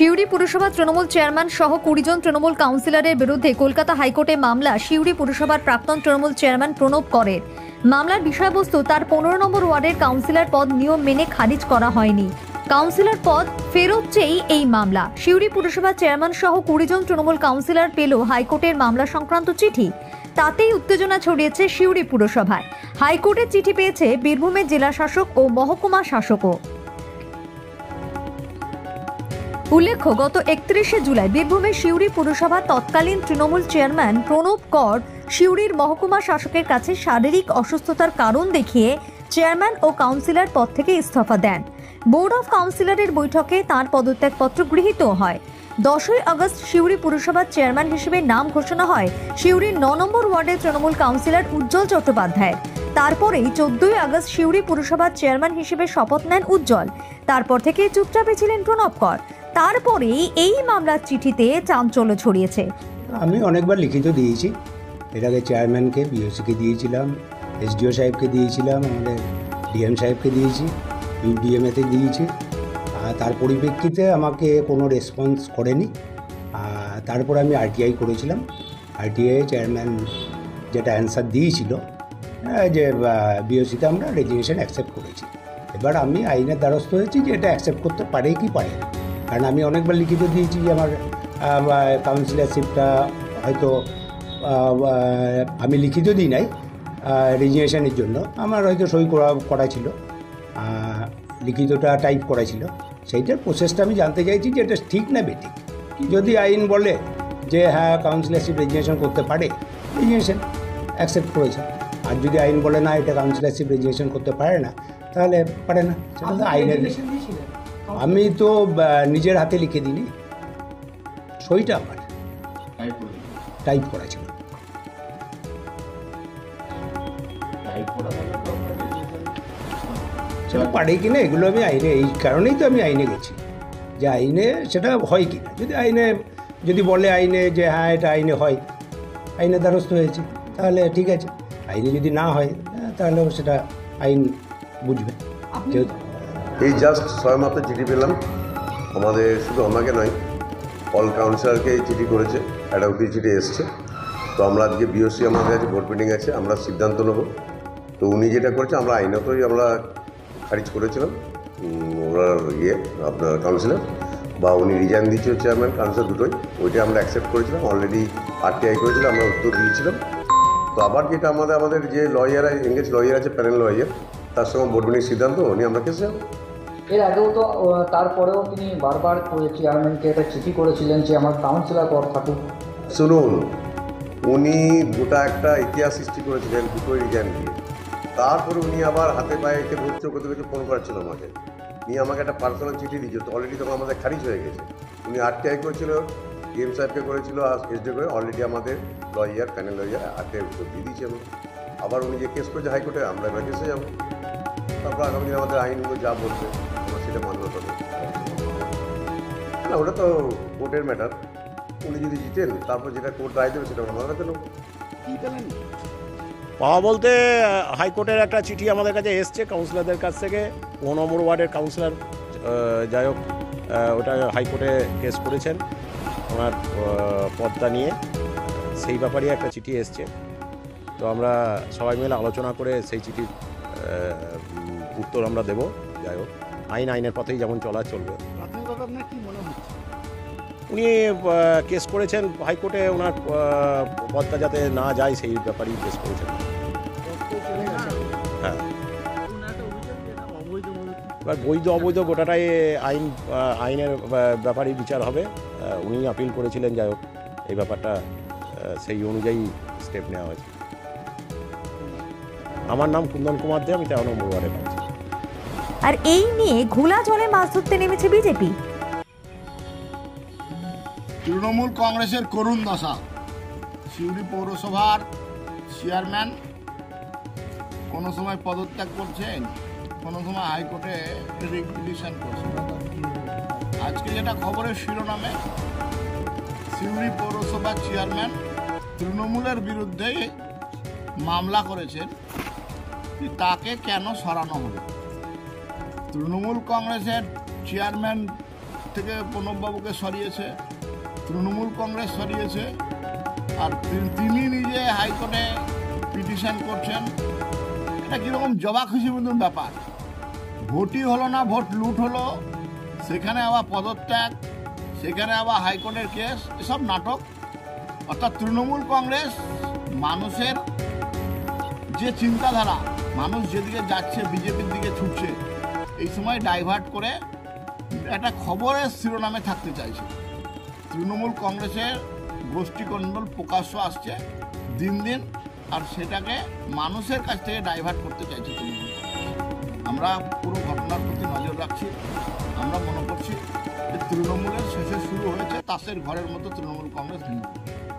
সিউড়ি পুরসভা তৃণমূল চেয়ারম্যান সহ 20 জন তৃণমূল কাউন্সিলরের বিরুদ্ধে কলকাতা হাইকোর্টে মামলা। সিউড়ি পুরসভার প্রাক্তন তৃণমূল চেয়ারম্যান প্রণব করের মামলার বিষয়বস্তু তার 15 নম্বর ওয়ার্ডের কাউন্সিলর পদ নিয়ম মেনে খারিজ করা হয়নি। কাউন্সিলর পদ ফেরত চেয়েই এই মামলা। সিউড়ি পুরসভার চেয়ারম্যান সহ 20 জন তৃণমূল কাউন্সিলর পেল হাইকোর্টের মামলা সংক্রান্ত চিঠি। তাতেই উত্তেজনা ছড়িয়েছে সিউড়ি পুরসভায়। হাইকোর্টের চিঠি পেয়েছে বীরভূমের জেলা শাসক ও মহকুমা শাসকও। উল্লেখ্য, গত 31শে জুলাই বীরভূমের সিউড়ি পুরসভার তৎকালীন তৃণমূল চেয়ারম্যান প্রণব কর সিউড়ির মহকুমা শাসকের কাছে শারীরিক অসুস্থতার কারণ দেখিয়ে চেয়ারম্যান ও কাউন্সিলর পদ থেকে ইস্তফা দেন। বোর্ড অফ কাউন্সিলরের বৈঠকে তাঁর পদত্যাগপত্র গৃহীত হয়। 10ই আগস্ট সিউড়ি পুরসভার চেয়ারম্যান হিসেবে নাম ঘোষণা হয় সিউড়ির 9 নম্বর ওয়ার্ডের তৃণমূল কাউন্সিলর উজ্জ্বল চট্টোপাধ্যায়ের। তারপরেই 14ই আগস্ট সিউড়ি পুরসভার চেয়ারম্যান হিসেবে শপথ নেন উজ্জ্বল। তারপর থেকে চুপচাপে ছিলেন প্রণব কর। তারপরেই এই মামলার চিঠিতে চাঞ্চল্য ছড়িয়েছে। আমি অনেকবার লিখিত দিয়েছি, এর আগে চেয়ারম্যানকে, বিওসিকে দিয়েছিলাম, এসডিও সাহেবকে দিয়েছিলাম, আমাদের ডিএম সাহেবকে দিয়েছি, ইউডিএমএতে দিয়েছি। তার পরিপ্রেক্ষিতে আমাকে কোনো রেসপন্স করেনি। তারপর আমি আরটিআই করেছিলাম। আরটিআই চেয়ারম্যান যেটা অ্যান্সার দিয়েছিল যে বিওসিতে আমরা রেজিগনেশন অ্যাকসেপ্ট করেছি। এবার আমি আইনের দ্বারস্থ হয়েছি যে এটা অ্যাকসেপ্ট করতে পারে কি পারে না, কারণ আমি অনেকবার লিখিত দিয়েছি যে আমার কাউন্সিলরশিপটা হয়তো আমি লিখিত দিই নাই রেজিগনেশনের জন্য, আমার হয়তো সই করা ছিল, লিখিতটা টাইপ করা ছিল। সেইটার প্রসেসটা আমি জানতে চাইছি যে এটা ঠিক না বেঠিক। যদি আইন বলে যে হ্যাঁ কাউন্সিলরশিপ রেজিগনেশন করতে পারে, রেজিগনেশন অ্যাকসেপ্ট করেছে। আর যদি আইন বলে না এটা কাউন্সিলরশিপ রেজিগনেশন করতে পারে না, তাহলে পারে না। সেটা আইনের। আমি তো নিজের হাতে লিখে দিইনি, সইটা আমার টাইপ করা ছিল। সেটা পারে কিনা এগুলো আমি আইনে, এই কারণেই তো আমি আইনে গেছি যে আইনে সেটা হয় কিনা। যদি আইনে যদি বলে আইনে যে হ্যাঁ এটা আইনে হয়, আইনের দ্বারস্থ হয়েছে, তাহলে ঠিক আছে। আইনে যদি না হয় তাহলে সেটা আইন বুঝবে। এই জাস্ট ছয়মাত্র চিঠি পেলাম, আমাদের শুধু আমাকে নয় অল কাউন্সিলরকে এই চিঠি করেছে, একটা চিঠি এসছে। তো আমরা আজকে বিওসি আমাদের কাছে ভোট মিটিং আছে, আমরা সিদ্ধান্ত নেব। তো উনি যেটা করেছে আমরা আইনতই আমরা খারিজ করেছিলাম ওনার আপনার কাউন্সিলর, বা উনি রিজাইন দিয়েছিল চেয়ারম্যান কাউন্সিলর দুটোই, ওইটা আমরা অ্যাকসেপ্ট করেছিলাম। অলরেডি আরটিআই করেছিলাম, আমরা উত্তর দিয়েছিলাম। তো আবার যেটা আমাদের যে লয়ার এঙ্গেজ লয়ার আছে, প্যানেল লয়ার, তার সঙ্গে ভোট মিটিং সিদ্ধান্ত উনি আমরা কেসে যাবো। এর আগেও তো তারপরেও তিনি বারবার চেয়ারম্যানকে একটা চিঠি করেছিলেন যে আমার কাউন্সিলর পদ থাকুক। শুনুন, উনি গোটা একটা ইতিহাস সৃষ্টি করেছিলেন দুটোই রিজাইন দিয়ে। তারপরে উনি আবার হাতে পায়ে এসে ঘুরছে, কোথাও কিছু ফোন করেছিল আমাকে, নিয়ে আমাকে একটা পার্সোনাল চিঠি দিয়েছে। তো অলরেডি তখন আমাদের খারিজ হয়ে গেছে। উনি আরটিআই করেছিল, ডিএম সাহেবকে করেছিল, আর এসডিও করে অলরেডি আমাদের লয়ার প্যানেল লয়ার আরটিআই উত্তর দিয়ে দিয়েছে। আবার উনি যে কেস করেছে হাইকোর্টে, আমরা এবার কেসে যাবো। তারপর আগামী দিনে আমাদের আইনগুলো যা বলবে আমরা সেটা মান্য করবো। না, ওটা তো কোর্টের ম্যাটার। উনি যদি জিতেন তারপর যেটা কোর্ট রায় দেবে সেটা আমরা হাতে নেব। পাওয়া বলতে হাইকোর্টের একটা চিঠি আমাদের কাছে এসছে কাউন্সিলরদের কাছ থেকে। 1 নম্বর ওয়ার্ডের কাউন্সিলর যাই হোক ওটা হাইকোর্টে কেস করেছেন ওনার পদটা নিয়ে, সেই ব্যাপারেই একটা চিঠি এসছে। তো আমরা সবাই মিলে আলোচনা করে সেই চিঠির উত্তর আমরা দেব। যাই হোক আইনের পথেই যেমন চলবে। উনি কেস করেছেন হাইকোর্টে, ওনার পদটা যাতে না যায় সেই ব্যাপারেই কেস করেছেন। হ্যাঁ, এবার বৈধ অবৈধ গোটাটাই আইনের ব্যাপারেই বিচার হবে। উনি আপিল করেছিলেন, যাই হোক এই ব্যাপারটা সেই অনুযায়ী স্টেপ নেওয়া হয়েছে। আমার নাম কুন্দন কুমার দে, আমি 13 নম্বর ওয়ার্ডে কাউন্সিলর। আর এই নিয়ে ঘোলা জলে মাছ ধরতে নেমেছে বিজেপি। তৃণমূল কংগ্রেসের করুণ দশা। সিউড়ি পৌরসভার চেয়ারম্যান কোনো সময় পদত্যাগ করছেন, কোনো সময় হাইকোর্টে রিপিটিশন করছেন। আজকে যেটা খবরের শিরোনামে, সিউড়ি পৌরসভার চেয়ারম্যান তৃণমূলের বিরুদ্ধে মামলা করেছেন, তাকে কেন সরানো হলো। তৃণমূল কংগ্রেসের চেয়ারম্যান থেকে প্রণববাবুকে সরিয়েছে, তৃণমূল কংগ্রেস সরিয়েছে, আর তিনি নিজে হাইকোর্টে পিটিশন করছেন। এটা কীরকম জবা খুশি মতন ব্যাপার। ভোটই হলো না, ভোট লুট হলো, সেখানে আবার পদত্যাগ, সেখানে আবার হাইকোর্টের কেস, এসব নাটক। অর্থাৎ তৃণমূল কংগ্রেস মানুষের যে চিন্তাধারা, মানুষ যেদিকে যাচ্ছে বিজেপির দিকে ছুটছে, এই সময় ডাইভার্ট করে একটা খবরের শিরোনামে থাকতে চাইছে। তৃণমূল কংগ্রেসের গোষ্ঠীকন্দল প্রকাশ্য আসছে দিন দিন, আর সেটাকে মানুষের কাছ থেকে ডাইভার্ট করতে চাইছে তৃণমূল কংগ্রেস। আমরা পুরো ঘটনার প্রতি নজর রাখছি। আমরা মনে করছি যে তৃণমূলের শেষে শুরু হয়েছে তাসের ঘরের মতো তৃণমূল কংগ্রেস ভেঙে পড়বে।